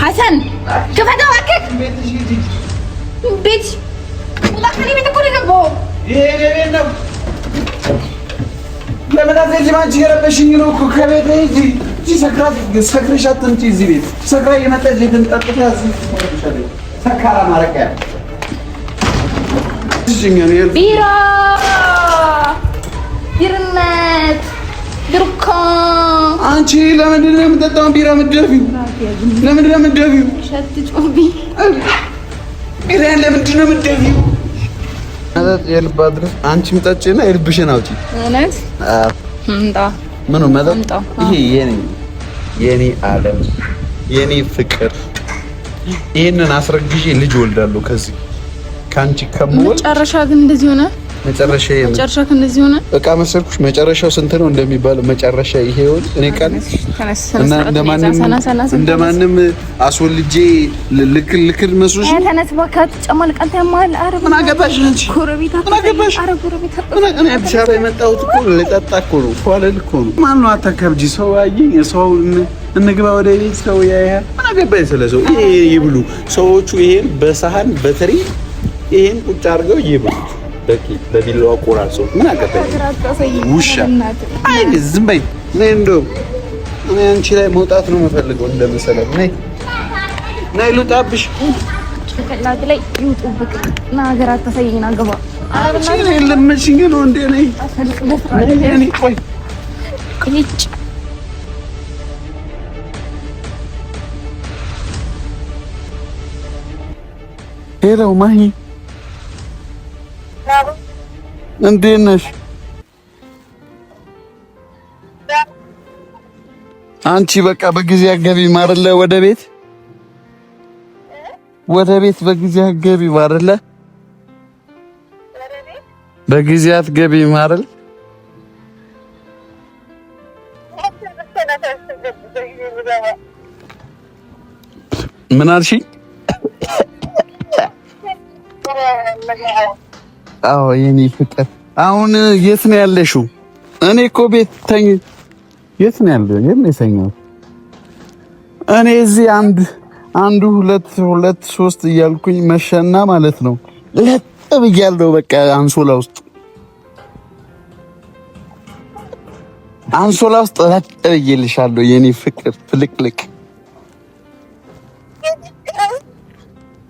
حسن شوف هذا واكل بيت والله خليه بيتك كله جنبه ايه ليه لما نازل ما تجي ربشني لو كبيت يجي جي سكرات انت زي بيت سكرا يمطى زي تنططها زي سكارا ماركه بيرا يرمت دركان አንቺ ለምንድን ነው የምጠጣው ቢራ ምትደፊው ለምንድን ነው የምትደፊው ሸትጮቢ ቢራ ለምንድን ነው የምትደፊው አላት የልብ አድረስ አንቺም ጠጪና የልብሽን አውጪ እውነት እንጣ ምኑ መጠጥ ይሄ የኔ ዓለም የኔ ፍቅር ይሄንን አስረግዤ ልጅ ወልዳለሁ ከዚህ ካንቺ ከሞል መጨረሻ ግን እንደዚህ ሆነ መጨረሻ እንደዚህ ሆነ በቃ መሰልኩሽ መጨረሻው ስንት ነው እንደሚባለው መጨረሻ ይሄ ይሁን እኔ ቃል እና እንደማንም አስወልጄ ልክል መስሎሽ ተነስ ባካት ጨማል ቀንተ ያማል አረብ ምን አገባሽ አንቺ ጎረቤት አረብ ጎረቤት እኔ አዲስ አበባ የመጣሁት እኮ ልጠጣ እኮ ነው ፏለል እኮ ነው ማን ነው አታከብጂ ሰው አየኝ ሰው እንግባ ወደ ቤት ሰው ያያል ምን አገባኝ ስለሰው ይሄ ይብሉ ሰዎቹ ይሄን በሳህን በትሪ ይሄን ቁጭ አድርገው ይብሉ በቂ በቢላዋ ቆራርሰው ምን አገባኝ ውሻ አይ ዝም በይ ነይ እንደው እኔ አንቺ ላይ መውጣት ነው የምፈልገው እንደመሰለኝ ነይ ልውጣብሽ ጭንቅላት ላይ ይውጡብክ ና ሀገር አታሳየኝ ና ገባ አንቺ ነይ ለምንሽኝ ነው እንዴ ነይ እኔ ቆይ ቅልጭ ሄሎ ማሂ እንዴት ነሽ? አንቺ በቃ በጊዜ አትገቢም አይደለ? ወደ ቤት በጊዜ አትገቢም አይደለ? በጊዜ አትገቢም አይደል? ምን አልሽኝ? አዎ የኔ ፍቅር አሁን የት ነው ያለሽው? እኔ እኮ ቤት ተኝ የት ነው ያለው? የት ነው የሰኘው? እኔ እዚህ አንዱ ሁለት ሶስት እያልኩኝ መሸና ማለት ነው ለጥ ብያለሁ። በቃ አንሶላ ውስጥ ለጥ ብዬልሻለሁ የኔ ፍቅር ፍልቅልቅ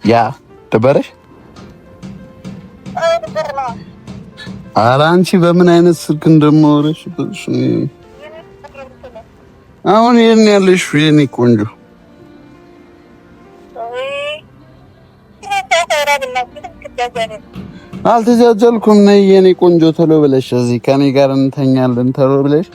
ያ ደበረሽ? ኧረ አንቺ በምን አይነት ስልክ እንደማወራሽ አሁን የኔ ያለሽ የኔ ቆንጆ አልተጃጃልኩም። ነይ የኔ ቆንጆ ቶሎ ብለሽ እዚህ ከኔ ጋር እንተኛለን ቶሎ ብለሽ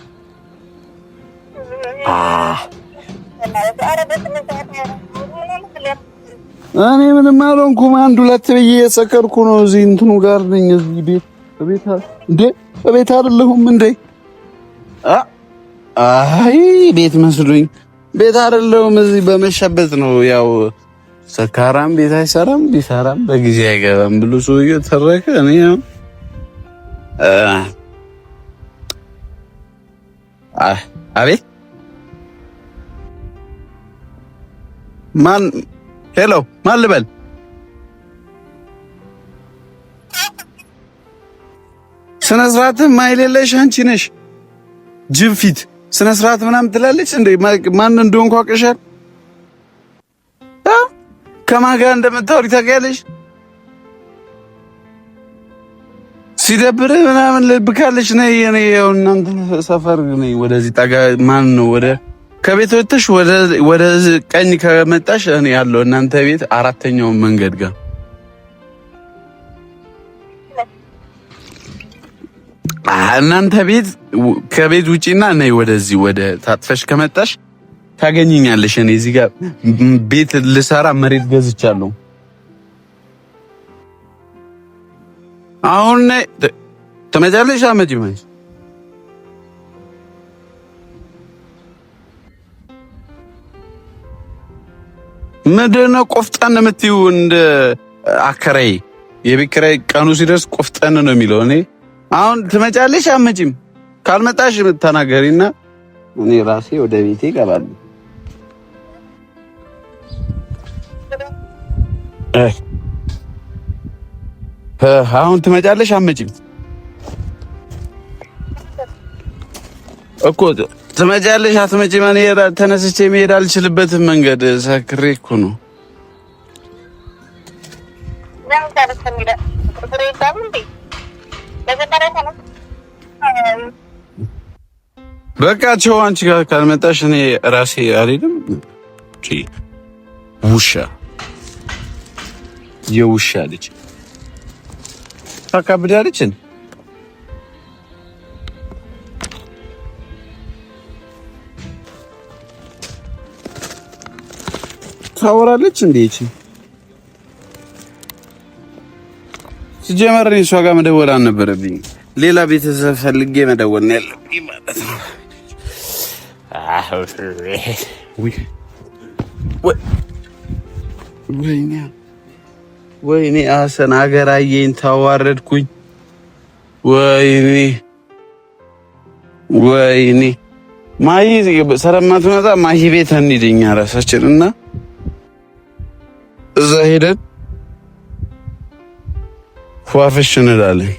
እኔ ምንም አልሆንኩም። አንድ ሁለት ብዬ የሰከርኩ ነው። እዚህ እንትኑ ጋር ነኝ። እዚህ ቤት አይደለሁም እንዴ? አይ ቤት መስሎኝ ቤት አይደለሁም። እዚህ በመሸበት ነው። ያው ሰካራም ቤት አይሰራም፣ ቢሰራም በጊዜ አይገባም ብሎ ሰውዬው ተረከ። እኔ አቤት ማን ሄሎ ማን ልበል? ስነ ስርዓት ማይሌለሽ አንቺ ነሽ። ጅብ ፊት ስነ ስርዓት ምናምን ትላለች እንዴ? ማን እንደሆንኩ አውቀሻል? ከማን ጋር እንደምታወሪ ታውቂያለሽ? ሲደብር ምናምን ልብ ካለሽ ነይ። እኔ ያው እናንተ ሰፈር ነኝ። ወደዚህ ጠጋ ማን ነው ወደ ከቤት ወጥተሽ ወደ ቀኝ ከመጣሽ እኔ ያለው እናንተ ቤት አራተኛው መንገድ ጋር እናንተ ቤት ከቤት ውጪና ነይ ወደዚህ ወደ ታጥፈሽ ከመጣሽ ታገኝኛለሽ። እኔ እዚህ ጋር ቤት ልሰራ መሬት ገዝቻለሁ። አሁን ተመጫለሽ አመጪ ምንድነው ቆፍጠን የምትይው? እንደ አከራይ የቤት ኪራይ ቀኑ ሲደርስ ቆፍጠን ነው የሚለው። እኔ አሁን ትመጫለሽ አመጪም? ካልመጣሽ ተናገሪና እኔ ራሴ ወደ ቤቴ እገባለሁ። አሁን ትመጫለሽ አትመጪም እኮ ትመጫለሽ አትመጪም? እኔ ተነስቼ መሄድ አልችልበትም መንገድ ሰክሬ እኮ ነው። በቃ ቸው አንቺ ጋር ካልመጣሽ እኔ ራሴ አልሄድም። ውሻ የውሻ ልጅ ታካብዳለች። ታወራለች እንዴ? እቺ ሲጀመር እሷ ጋር መደወል አልነበረብኝ። ሌላ ቤተሰብ ፈልጌ መደወል ነው ያለብኝ ማለት ነው። ወይኔ አሰን አገራዬን ታዋረድኩኝ። ወይኔ ማሂ ሰለማትመጣ ማሂ ቤት እንሂድኛ ራሳችን እና እዛ ሄደን ፏፍሽ እንላለን።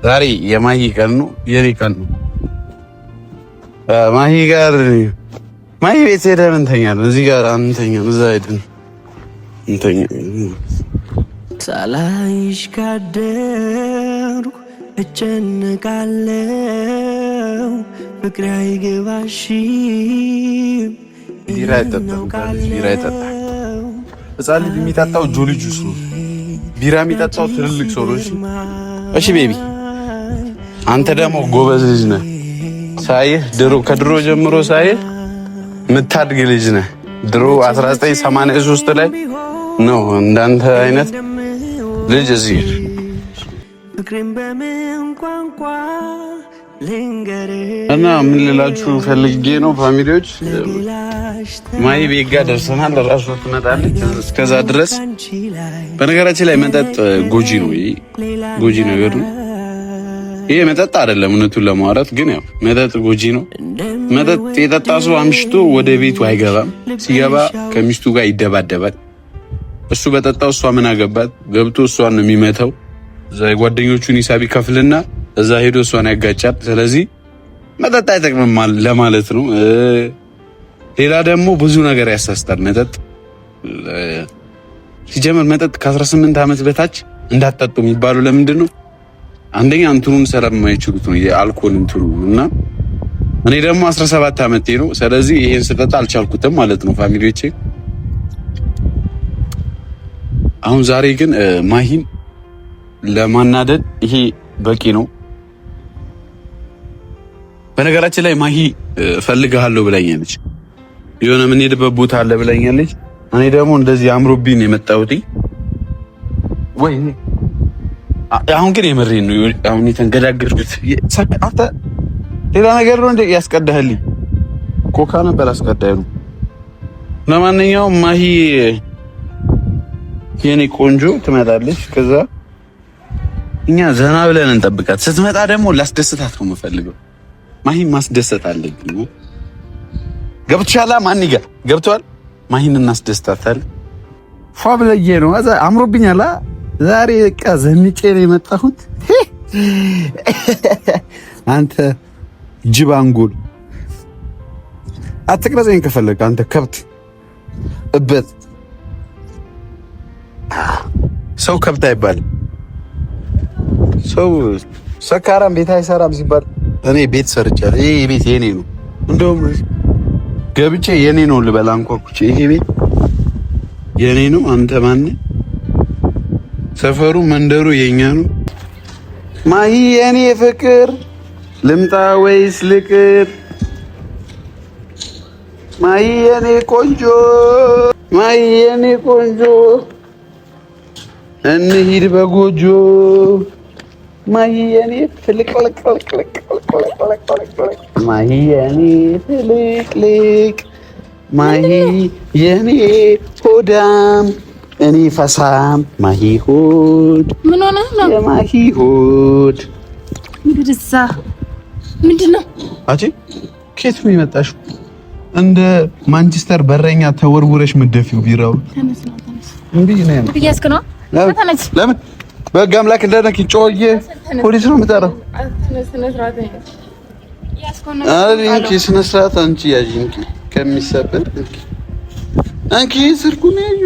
ዛሬ የማሂ ቀን ነው፣ የኔ ቀን ነው። ማሂ ጋር ማሂ ቤት ሄደን እንተኛለን። እዚህ ጋር አንተኛም፣ እዛ ሄደን እንተኛለን። ሳላይሽ ካደርኩ እጨነቃለሁ፣ ፍቅሬ አይገባሽም። ቢራ ይጠጣል። ሕፃን ልጅ የሚጠጣው ጆሊ ጁስ ነው። ቢራ የሚጠጣው ትልልቅ ሰው ነው። እሺ ቤቢ፣ አንተ ደግሞ ጎበዝ ልጅ ነህ። ሳይህ ከድሮ ጀምሮ ሳይህ የምታድግ ልጅ ነህ። ድሮ 1983 ላይ ነው እንዳንተ አይነት ልጅ እዚህ እና ምን ልላችሁ ፈልጌ ነው ፋሚሊዎች፣ ማሂ ቤት ጋር ደርሰናል። ራሷ ትመጣለች። እስከዛ ድረስ በነገራችን ላይ መጠጥ ጎጂ ነው። ይሄ ጎጂ ነገር ነው። ይሄ መጠጥ አይደለም እውነቱን ለማውራት ግን ያው መጠጥ ጎጂ ነው። መጠጥ የጠጣ ሰው አምሽቶ ወደ ቤቱ አይገባም። ሲገባ ከሚስቱ ጋር ይደባደባል። እሱ በጠጣው እሷ ምን አገባት? ገብቶ እሷን ነው የሚመታው። እዛ የጓደኞቹን ሂሳብ ይከፍልና እዛ ሄዶ እሷን ያጋጫል። ስለዚህ መጠጥ አይጠቅምም ለማለት ነው። ሌላ ደግሞ ብዙ ነገር ያሳስታል መጠጥ። ሲጀመር መጠጥ ከ18 ዓመት በታች እንዳትጠጡ የሚባሉ ለምንድን ነው? አንደኛ እንትኑን ስለማይችሉት ነው፣ የአልኮል እንትኑ እና እኔ ደግሞ 17 ዓመቴ ነው። ስለዚህ ይሄን ስጠጣ አልቻልኩትም ማለት ነው ፋሚሊዎቼ። አሁን ዛሬ ግን ማሂን ለማናደድ ይሄ በቂ ነው። በነገራችን ላይ ማሂ ፈልግሃለሁ ብላኛለች። የሆነ ምን ሄድበት ቦታ አለ ብላኛለች። እኔ ደግሞ እንደዚህ አምሮብኝ የመጣሁት ወይ አሁን ግን የምሬን ነው። አሁን የተንገዳገድኩት አንተ ሌላ ነገር ነው እንዴ ያስቀዳህልኝ? ኮካ ነበር አስቀዳህ ነው። ለማንኛውም ማሂ የኔ ቆንጆ ትመጣለች። ከዛ እኛ ዘና ብለን እንጠብቃት። ስትመጣ ደግሞ ላስደስታት ነው የምፈልገው። ማሂን ማስደሰት አለብኝ። ገብቶሻል? ማን ጋር ገብቷል? ማሂን እናስደስታታለን። ፏ ብለዬ ነው አምሮብኛል። ዛሬ በቃ ዘንጬ ነው የመጣሁት። አንተ ጅብ አንጎል አትቅረጸኝ ከፈለክ አንተ ከብት እበት። ሰው ከብት አይባልም። ሰው ሰካራም ቤት አይሰራም ሲባል እኔ ቤት ሰርቻለሁ። ይሄ ቤት የኔ ነው። እንደውም ገብቼ የኔ ነው ልበላ አንኳኩቼ ይሄ ቤት የኔ ነው። አንተ ማን? ሰፈሩ መንደሩ የኛ ነው። ማሂ የኔ ፍቅር ልምጣ ወይስ ልቅር? ማሂ የኔ ቆንጆ፣ ማሂ የኔ ቆንጆ እንሂድ በጎጆ። ማሂ የኔ ፍልቅልቅ፣ ማሂ የኔ ፍልቅልቅ፣ ማሂ የኔ ሆዳም እኔ ፈሳም። ማሂ ሆድ ምን ሆነህ ነው? የማሂ ሆድ እንግዲህ ምንድን ነው? አንቺ ከየት ነው የመጣሽው? እንደ ማንቸስተር በረኛ ተወርውረሽ ምደፊው ቢራው እንዴ ነው ብያስክ ነው። ለምን በጋ አምላክ እንደነክ ጮዬ ፖሊስ ነው የምጠራው። እንኪ ስነ ስርዓት አንቺ ያዥ እንኪ ከሚሰበር እንኪ ስልኩን ያዡ።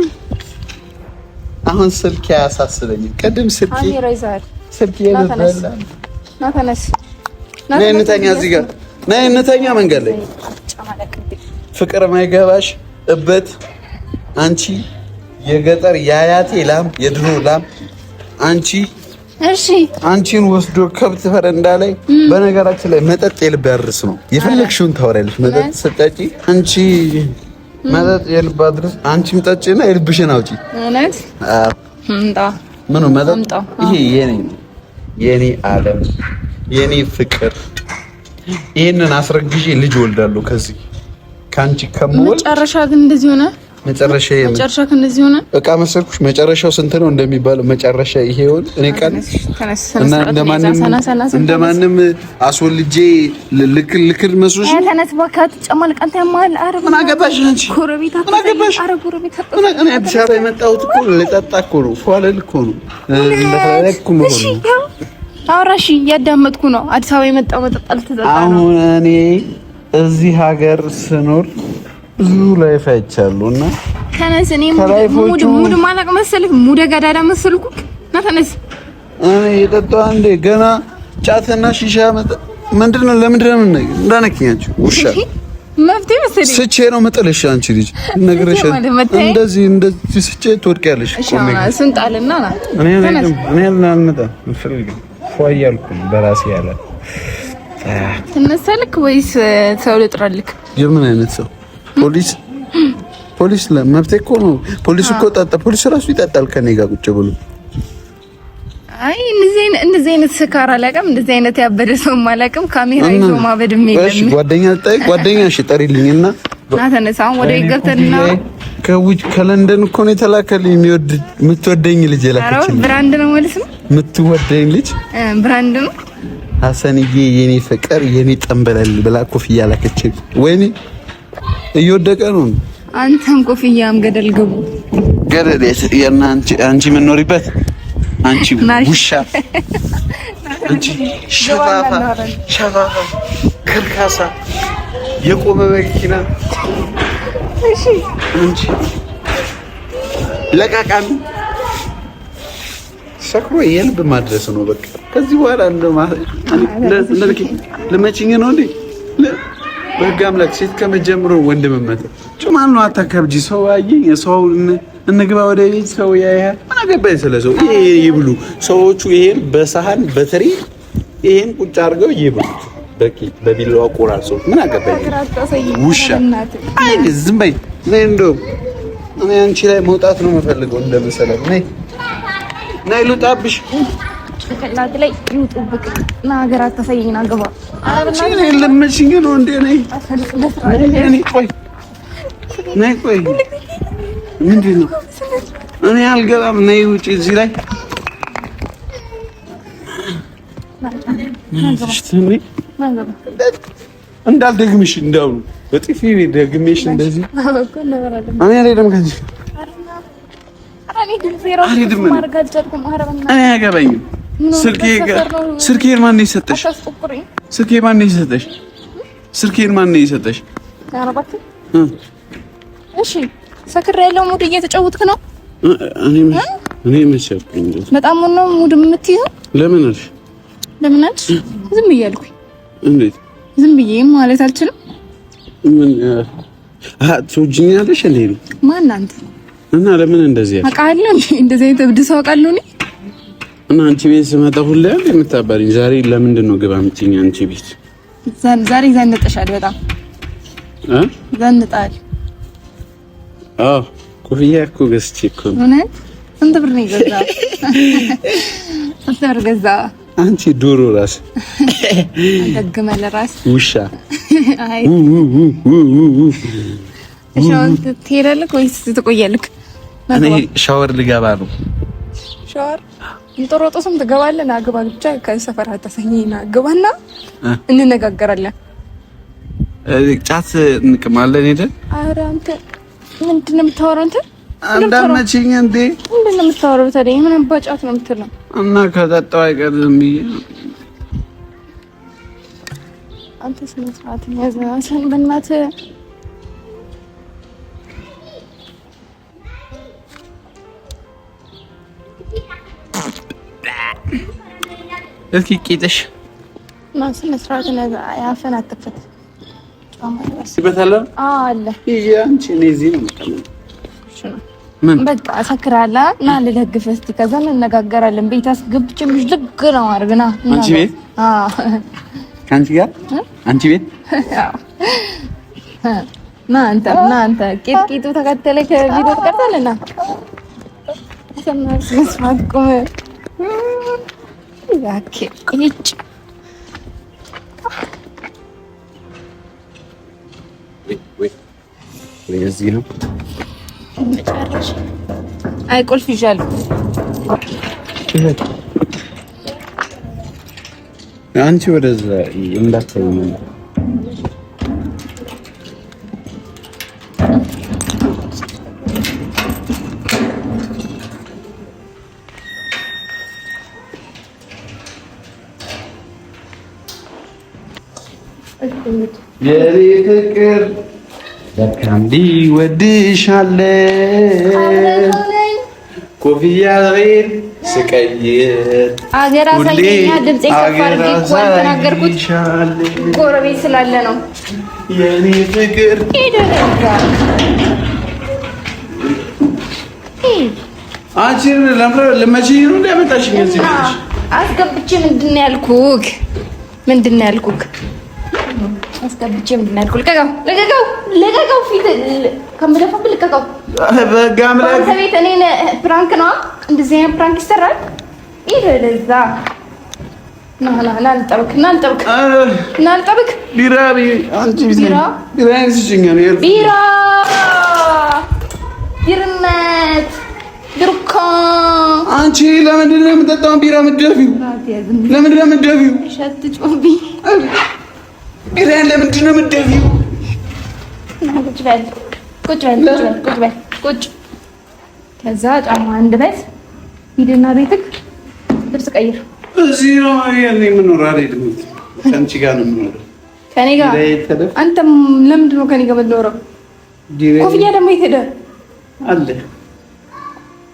አሁን ስልክ ያሳስበኝ። ቀደም ስልክ የነበረ ነይ እንተኛ እዚህ ጋር ነይ እንተኛ መንገድ ላይ ፍቅር ማይገባሽ እበት አንቺ የገጠር ያያቴ ላም የድሮ ላም አንቺ እሺ አንቺን ወስዶ ከብት ፈረንዳ ላይ በነገራችን ላይ መጠጥ የልብ ያርስ ነው። የፈለግሽውን ታወሪያለሽ። መጠጥ ስጠጪ አንቺ መጠጥ የልብ አድርስ አንቺም ጠጪና የልብሽን አውጪ። እውነት እንጣ ምኑ መጠጥ ይሄ የኔ ዓለም የኔ ፍቅር ይሄንን አስረግዤ ልጅ ወልዳለሁ ከዚህ ካንቺ ከመወል መጨረሻ ግን እንደዚህ ሆነ። መጨረሻ እንደዚህ ሆነ። እቃ መሰልኩሽ። መጨረሻው ስንት ነው እንደሚባለው መጨረሻ ይሄውን እኔ ቃል እና እንደማንም አስወልጄ ልክል መስሎሽ ተነስ ባካት ጨማልቀንተ ያማል። አረብ ምን አገባሽ አንቺ? ምን አገባሽ? እኔ አዲስ አበባ የመጣሁት እኮ ልጠጣ እኮ ነው። ፏለል እኮ ነው እንደፈለኩ ነው። አውራሽ እያዳመጥኩ ነው። አዲስ አበባ የመጣው መጠጣል ተጠጣ ነው። አሁን እኔ እዚህ ሀገር ስኖር ብዙ ላይፍ አይቻሉና ተነስ። እኔ ሙድ ማላቅ መሰልክ? ሙደ ገዳዳ መሰልኩ? ና ተነስ። እኔ የጠጣው አንዴ ገና ጫትና ሺሻ ምንድነው? ለምንድነው እንዳነኪኛችሁ? ውሻ መፍቴ መሰለኝ ስቼ ነው መጠለሽ። አንቺ ልጅ ነገርሽ እንደዚህ ስቼ ትወድቂያለሽ። ቆሜ ስንጣልና ና እኔ አልመጣም እንፈልግ ፏያልኩ በራሴ ያለ ትነሳልክ ወይስ ሰው ልጥራልክ? የምን አይነት ሰው? ፖሊስ ለመብቴ እኮ ነው። ፖሊስ እኮ ጠጣ። ፖሊስ ራሱ ይጠጣል ከኔ ጋር ቁጭ ብሎ። አይ እንደዚህ አይነት ስካር አላውቅም። እንደዚህ አይነት ያበደ ሰው አላውቅም። ካሜራ ይዞ ማበድም የለም። እሺ ጓደኛ እሺ ጠሪልኝና ና ተነሳ። አሁን ወደ ገብተና ከለንደን እኮ ነው የተላከልኝ። የምትወደኝ ልጅ የላከችልኝ ብራንድ ነው ማለት ነው። የምትወደኝ ልጅ ብራንድ ነው። ሀሰንዬ የኔ ፍቅር የኔ ጠንበለል ብላ ኮፍያ ላከችልኝ። ወይኔ እየወደቀ ነው። አንተም ኮፍያም ገደል ገቡ። ገደል አንቺ የምትኖሪበት አንቺ ውሻ አንቺ ሸፋፋ ከርካሳ የቆመ መኪና እሺ አንቺ ለቃቃሚ ሰክሮ የልብ ማድረስ ነው በቃ። ከዚህ በኋላ ለመችኝ ነው እንዴ? በህግ አምላክ ሴት ከመጀመሩ ወንድ መመተ ጭማን ነው። አታከብጂ። ሰው አየኝ ሰው እንግባ ወደ ቤት ሰው ያያል። ምን አገባኝ ስለሰው። ይሄ ይብሉ ሰዎቹ ይሄን በሳህን በትሪ ይሄን ቁጭ አድርገው ይብሉ። በቂ በቢላዋ ቆራርሰው ምን አገባኝ። ውሻ አይ ዝም በይ። እኔ አንቺ ላይ መውጣት ነው የምፈልገው እንደመሰለኝ። ነይ ልውጣብሽ። ከላት ላይ ይውጡብክ እና ሀገር አታሳየኝ። አገባ አንቺ ነይ ለምንሽኝ ነው እንዴ? ነይ ቆይ ምንድን ነው? እኔ አልገባም። ነይ ውጪ። እዚህ ላይ እንዳልደግምሽ እንዳው በጥፊ ደግሜሽ እንደዚህ እኔ አልሄድም ከዚህ እኔ አያገባኝም። ስልኬን ማን የሰጠሽ? ስልኬን ማን የሰጠሽ? ስልኬን ማን የሰጠሽ? እሺ ሰክር ያለው ሙድ እየተጫወትክ ነው። እኔ መሰልኩኝ በጣም ነው ሙድ የምትይዘው። ለምን አልሽ? ለምን አልሽ? ዝም ብያለሁኝ። እንዴት ዝም ብዬ ማለት አልችልም። ምን ትወጂኛለሽ እንዴ? ማን አንተ? እና ለምን እንደዚህ ያልሽ? አውቃለሁ እንደዚህ አይነት እብድ ሰው አውቃለሁ እኔ። እና አንቺ ቤት ስመጣ ሁሌ አይደል የምታባሪኝ? ዛሬ ለምንድን ነው ግባ የምትይኝ አንቺ ቤት? ዛሬ ዘንጠሻል በጣም ዘንጣል። አዎ ኮፍያ እኮ ገዝቼ እኮ ነው። እውነት? ስንት ብር ነው የገዛው? ስንት ብር ገዛ? አንቺ ዶሮ ራስ ደግመለ ራስ ውሻ። አይ ሻወር ትሄዳለህ ወይስ ትቆያለህ? እኔ ሻወር ልገባ ነው። ሻወር እንጦሮጦስም ትገባለህ? ና ግባ ብቻ ከሰፈር አታሰኝና ግባና እንነጋገራለን። ጫት እንቅማለን ሄደን። ኧረ አንተ ምንድን ነው የምታወራው? አንተ እንዳመችኝ እንዴ ምንድን ነው የምታወራው ታዲያ? ምን አባጫት ነው የምትለው? እና ከጠጣው አይቀር ዝም ብዬ አንተ ስነ ስርዓት ያዝ አሰን በእናትህ። እስኪ ቂጥሽ እና ስነ ስርዓት ያዝ ያፈን አትፈት ይበታል አለ አንቺ እዚህ ነው የምትቀመጠው። ምን በቃ አሰክራለሁ እና ልደግፍህ እስኪ ከዛ እንነጋገራለን። ቤት አስገብቼልሽ ልክ ነው አድርግና አንቺ ቤት ከአንቺ ጋር አንቺ ቤት ና አንተ ቂጡ ተከተለ ከቪዲዮ ትቀርታለና ሰማስ መስማት ቆመ ያኬ እጭ ወይ እዚህ ነው መጨረሻ። አይ ቁልፍ ይዣለሁ። አንቺ ወደዛ እንዳትተው ነው። የኔ ፍቅር ለካንዲ ወድሻለሁ ኮፍያዬን ስቀይር አገር አሳየኛ ድምጼ ከፍ አድርጌ እኮ ተናገርኩት። ጎረቤት ስላለ ነው የኔ ፍቅር ይደረጋ። አንቺን ለመቼኝ ነው እንደመጣሽኝ እዚህ ልጅ አስገብቼ ምንድን ነው ያልኩክ? አስገብቼ ምንድን ነው ያልኩክ? ልቀቀው ፊት ከምደፋብህ ልቀቀው። በጋምላ ቤት እኔን ፕራንክ ነው እንደዚህ አይነት ፕራንክ ይሰራል? ይደለዛ ናልጠብክ ቢራ አንቺ ቢራ እንስጭኛ ነው ቢርነት ድርካ አንቺ ለምንድን ነው የምጠጣው ቢራ የምትደፊው? ለምንድን ነው የምትደፊው? ሸትጮቢ ቢራን ለምንድን ነው የምትደፊው? ቁጭ ከዛ ጫማ አንድ በት ሂድና ቤትክ ልብስ ቀይር። እዚህ ነው ያኔ የምኖረው አይደል? ከአንቺ ጋር ነው የምኖረው። ከኔ ጋር አንተም ለምንድን ነው ከኔ ጋር የምትኖረው? ኮፍያ ደግሞ የት ሄደ? አለ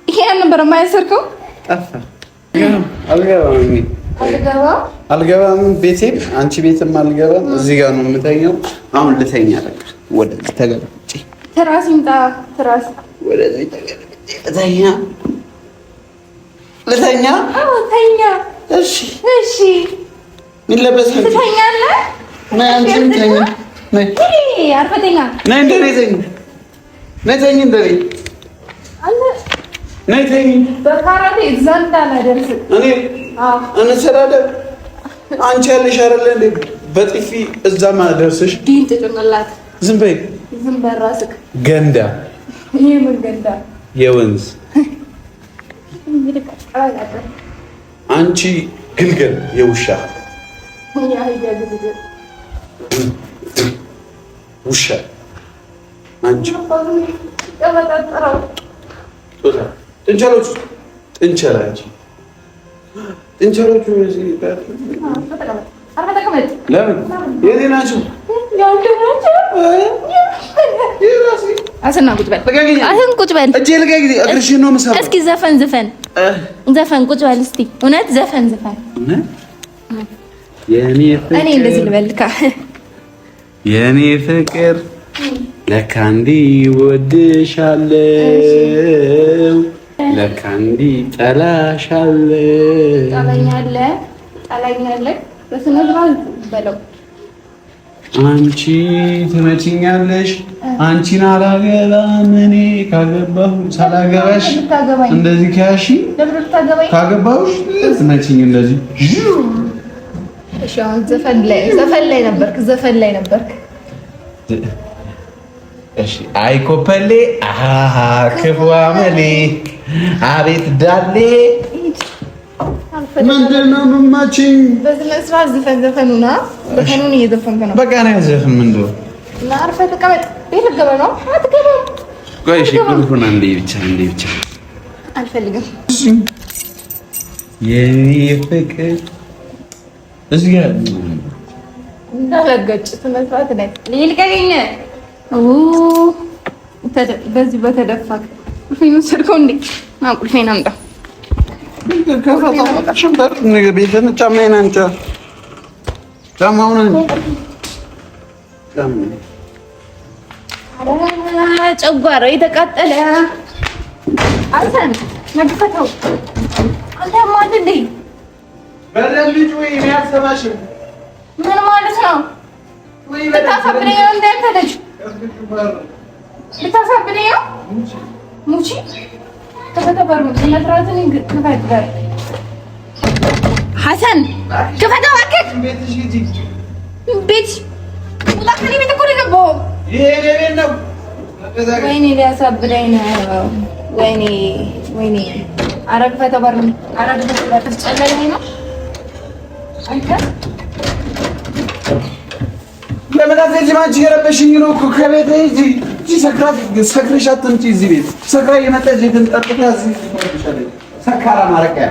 ይሄ ነበር የማያሰርከው ጠፋ። አልገባም ቤቴም አንቺ ቤትም አልገባም። እዚህ ጋር ነው የምተኛው። አሁን ልተኛ በቃ ወደዚህ ተገልብጬ ትራስ ይምጣ ትራስ ወደዚህ ተገልብጬ ልተኛ። አዎ ተኛ። እሺ ምን ለበሰህ ትተኛለህ? ነይ አንቺም ተኛ። ነይ አርፈህ ተኛ። ነይ እንደኔ ተኝ። ነይ ተኝ እንደኔ አለ ነይ ተኝ። በካራቴ እዛ እንዳላደርስ እኔ እንሰዳደብ። አንቺ ያለሽ አይደለ እንዴ በጥፊ እዛ ማደርስሽ ዲን ጥቅምላት። ዝም በይ ራስክ ገንዳ። ይሄ ምን ገንዳ? የወንዝ አንቺ ግልገል የውሻ ውሻ አንቺ ጥንቸሎቹ ለምን የኔ ናቸው? አሰና ቁጭ በል እጄ ልቀቂ። እግርሽን ነው የምሰማው። እስኪ ዘፈን ቁጭ በል እስኪ። እውነት ዘፈን የኔ ፍቅር እኔ እንደዚህ ልበልካ የኔ ፍቅር ለካ እንዲህ ወድሻለሁ ለካ እንዲህ ጠላሻለሁ። ጠላኛለህ በስነ ስርዓት በለው። አንቺ ትመጪኛለሽ። አንቺን አላገባም እኔ ካገባሁ ሳላገባሽ እንደዚህ ካሺ ካገባሁሽ ልትመጪኝ እንደዚህ። እሺ አሁን ዘፈን ላይ ነበርክ። እሺ አይ ኮፐሌ አሃ ክፉ አመሌ አቤት ዳሌ ምንድን ነው የምትመጪኝ? በስነ ስርዓት ዘፈኑን እየዘፈንክ ነው። በቃ ነው ዘፈን ምንድን ነው ናርፈ ተቀመጥ። ቤት ልገባ ነው አትገባም? ቆይ እሺ ቁልፉን አንዴ ብቻ አልፈልግም። የኔ ፍቅር እዚህ ጋር እንዳለገጭ ትመስላት ነኝ ልልቀኝ። በዚህ በተደፋ ቁልፌን ወሰድከው እንዴ? ና ቁልፌን አምጣ። ጨጓራው የተቃጠለ ሀሰን ነግፈተው አንተ ማን እንዴ? በደልጅ ወይ የሚያሰማሽም ምን ማለት ነው? ልታሳብደኝ ነው? እንዳልተደች ልታሳብደኝ ነው? ሙቺ ተፈተበሩ ስነስርዓትን ክፈት ጋር ሀሰን ክፈተው እባክህ። ቤት ሁላከኔ ቤት እኮ ነው የገባው። ይሄ ቤት ነው። ወይኔ ሊያሳብደኝ ነው። ወይኔ ኧረ ክፈተው በሩን። ኧረ ልትጨለለኝ ነው አንተ። ለምን አትሄጂም? አንቺ የረበሽኝ ነው እኮ ከቤት ሂጂ። ሰክረሽ አትምጪ እዚህ ቤት። ሰክራ የመጣች የትን ጠጥታ እዚህ ሰካራ ማረቂያ